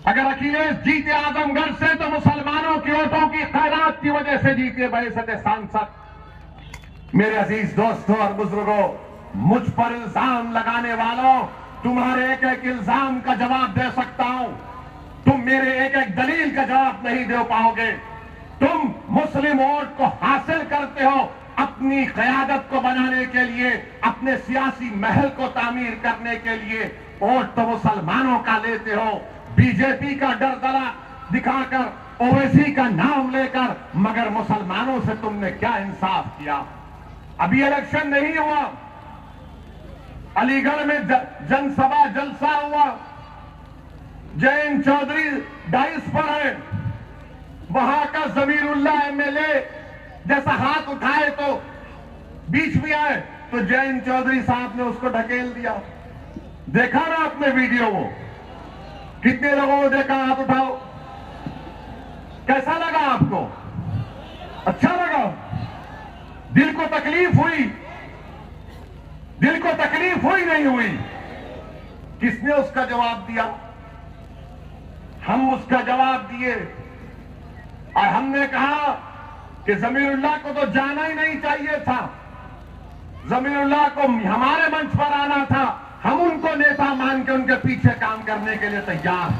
अगर अखिलेश जीते आजमगढ़ से तो मुसलमानों की वोटों की खैरात की वजह से जीते बहसत सांसद। मेरे अजीज दोस्तों और बुजुर्गों, मुझ पर इल्जाम लगाने वालों, तुम्हारे एक एक इल्जाम का जवाब दे सकता हूं, तुम मेरे एक एक दलील का जवाब नहीं दे पाओगे। तुम मुस्लिम वोट को हासिल करते हो अपनी क़यादत को बनाने के लिए, अपने सियासी महल को तामीर करने के लिए। वोट तो मुसलमानों का लेते हो, बीजेपी का डर दरा दिखाकर, ओवैसी का नाम लेकर, मगर मुसलमानों से तुमने क्या इंसाफ किया? अभी इलेक्शन नहीं हुआ, अलीगढ़ में जनसभा जलसा हुआ, जयंत चौधरी डाइस पर है, वहां का जमीरुल्लाह एमएलए जैसा हाथ उठाए तो बीच में आए तो जयंत चौधरी साहब ने उसको ढकेल दिया। देखा ना आपने वीडियो? वो कितने लोगों को देखा? हाथ उठाओ। कैसा लगा आपको? अच्छा लगा? दिल को तकलीफ हुई? दिल को तकलीफ हुई नहीं हुई? किसने उसका जवाब दिया? हम उसका जवाब दिए और हमने कहा कि जमीरुल्लाह को तो जाना ही नहीं चाहिए था, जमीरुल्लाह को हमारे मंच पर आना था, हम उनको नेता मान के उनके पीछे काम करने के लिए तैयार।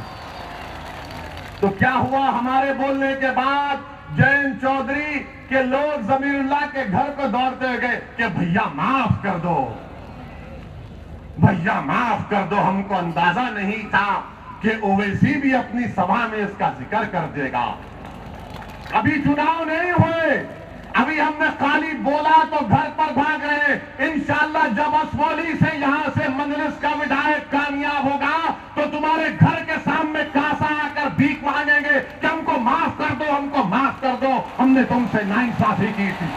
तो क्या हुआ? हमारे बोलने के बाद जयंत चौधरी के लोग जमीरुल्लाह के घर को दौड़ते गए कि भैया माफ कर दो, भैया माफ कर दो, हमको अंदाजा नहीं था कि ओवैसी भी अपनी सभा में इसका जिक्र कर देगा। अभी चुनाव नहीं हुए, अभी हमने खाली बोला तो घर पर भाग रहे। इंशाअल्लाह जब असमौली से यहां से मजलिस का विधायक कामयाब होगा तो तुम्हारे घर के सामने कासा आकर भीख मांगेंगे कि हमको माफ कर दो, हमको माफ कर दो, हमने तुमसे नाइंसाफी की थी।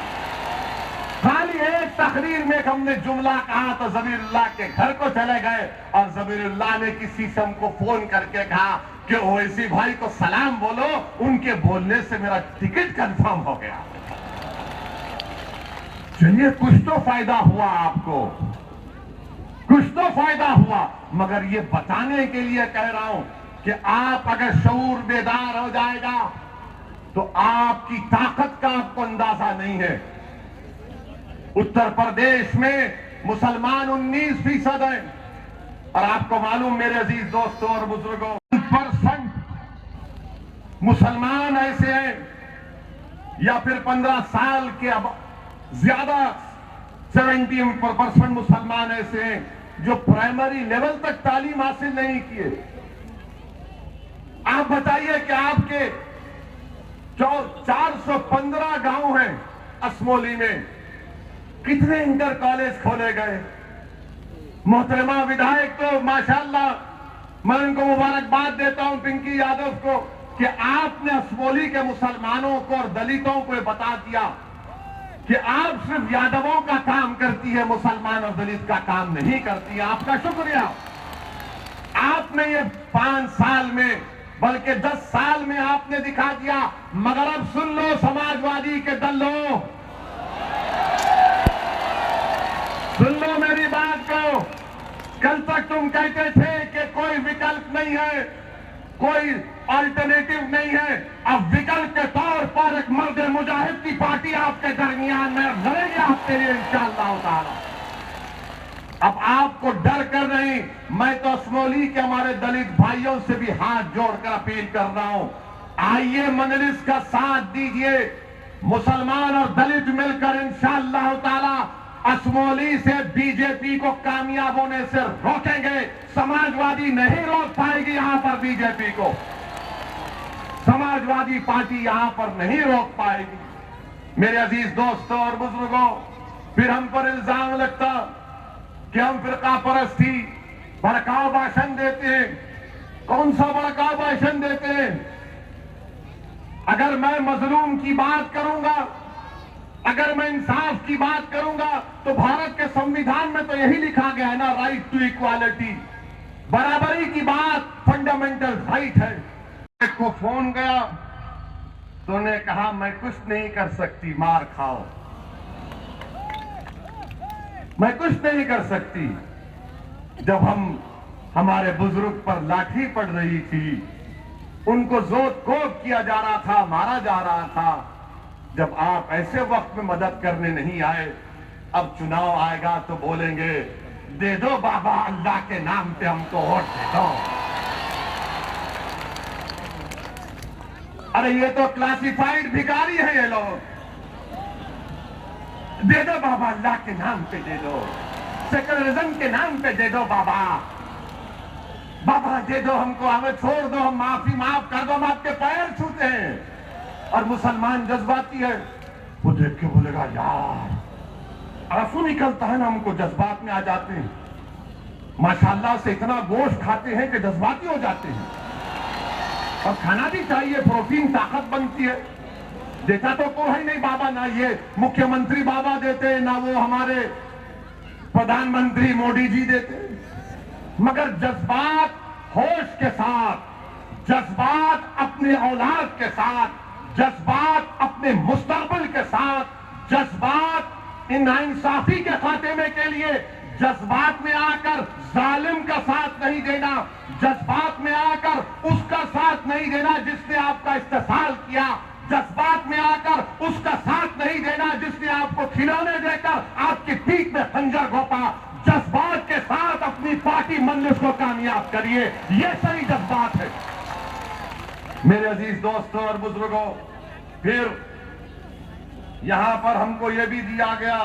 खाली एक तकरीर में हमने जुमला कहा तो जमीरुल्लाह के घर को चले गए और जमीरुल्लाह ने किसी से हमको फोन करके कहा कि ओवैसी भाई को सलाम बोलो, उनके बोलने से मेरा टिकट कंफर्म हो गया। चलिए, कुछ तो फायदा हुआ आपको, कुछ तो फायदा हुआ, मगर ये बताने के लिए कह रहा हूं कि आप अगर शऊर बेदार हो जाएगा तो आपकी ताकत का आपको अंदाजा नहीं है। उत्तर प्रदेश में मुसलमान 19% है और आपको मालूम मेरे अजीज दोस्तों और बुजुर्गों, 1% मुसलमान ऐसे हैं या फिर 15 साल के अब ज्यादा 70% मुसलमान ऐसे हैं जो प्राइमरी लेवल तक तालीम हासिल नहीं किए। आप बताइए कि आपके 415 गांव हैं असमौली में, कितने इंटर कॉलेज खोले गए? मोहतरमा विधायक तो माशाल्लाह, मैं उनको मुबारकबाद देता हूं, पिंकी यादव को, कि आपने असमौली के मुसलमानों को और दलितों को बता दिया कि आप सिर्फ यादवों का काम करती है, मुसलमान और दलित का काम नहीं करती है। आपका शुक्रिया। आपने ये 5 साल में बल्कि 10 साल में आपने दिखा दिया। मगर अब सुन लो समाजवादी के दलों, सुन लो मेरी बात को। कल तक तुम कहते थे कि कोई विकल्प नहीं है, कोई अल्टरनेटिव नहीं है। अब विकल्प के तौर पर एक मर्द मुजाहिद की पार्टी आपके दरमियान में लड़ेगी आपके लिए इंशाअल्लाह ताला। अब आपको डर कर नहीं, मैं तो असमौली के हमारे दलित भाइयों से भी हाथ जोड़कर अपील कर रहा हूं, आइए मजलिस का साथ दीजिए, मुसलमान और दलित मिलकर इंशाअल्लाह ताला असमौली से बीजेपी को कामयाब होने से रोकेंगे। समाजवादी नहीं रोक पाएगी यहां पर बीजेपी को, समाजवादी पार्टी यहां पर नहीं रोक पाएगी। मेरे अजीज दोस्तों और बुजुर्गों, फिर हम पर इल्जाम लगता कि हम फिरका परस्ती, भड़काऊ भाषण देते हैं। कौन सा भड़काऊ भाषण देते हैं? अगर मैं मजलूम की बात करूंगा, अगर मैं इंसाफ की बात करूंगा तो भारत के संविधान में तो यही लिखा गया है ना, राइट टू इक्वालिटी, बराबरी की बात फंडामेंटल राइट है। एक को फोन गया तो उन्होंने कहा मैं कुछ नहीं कर सकती, मार खाओ, मैं कुछ नहीं कर सकती। जब हमारे बुजुर्ग पर लाठी पड़ रही थी उनको जोत कोप किया जा रहा था, मारा जा रहा था। जब आप ऐसे वक्त में मदद करने नहीं आए, अब चुनाव आएगा तो बोलेंगे दे दो बाबा अल्लाह के नाम पे हमको वोट दे दो। अरे ये तो क्लासिफाइड भिखारी है ये लोग। दे दो बाबा अल्लाह के नाम पे दे दो, सेकुलरिज्म के नाम पे दे दो बाबा, बाबा दे दो हमको, हमें छोड़ दो, हम माफ कर दो, हम आपके पैर छूते हैं। और मुसलमान जज्बाती है, वो देख के बोलेगा यार आंसू निकलता है ना, हमको जज्बात में आ जाते हैं। माशाल्लाह से इतना गोश्त खाते हैं कि जज्बाती हो जाते हैं। और खाना भी चाहिए, प्रोटीन ताकत बनती है। देता तो कोई है नहीं बाबा, ना ये मुख्यमंत्री बाबा देते, ना वो हमारे प्रधानमंत्री मोदी जी देते, मगर जज्बात होश के साथ, जज्बात अपने औलाद के साथ, जज्बात अपने मुस्तकबिल के साथ, जज्बात इन नाइंसाफी के खात्मे के लिए जज्बात में आकर जालिम का साथ नहीं देना, जज्बात में आकर उसका साथ नहीं देना जिसने आपका इस्तेसाल किया, जज्बात में आकर उसका साथ नहीं देना जिसने आपको खिलौने देकर आपकी पीठ में खंजर घोंपा। जज्बात के साथ अपनी पार्टी मजलिस को कामयाब करिए, ये सही जज्बात है। मेरे अजीज दोस्तों और बुजुर्गों, फिर यहां पर हमको यह भी दिया गया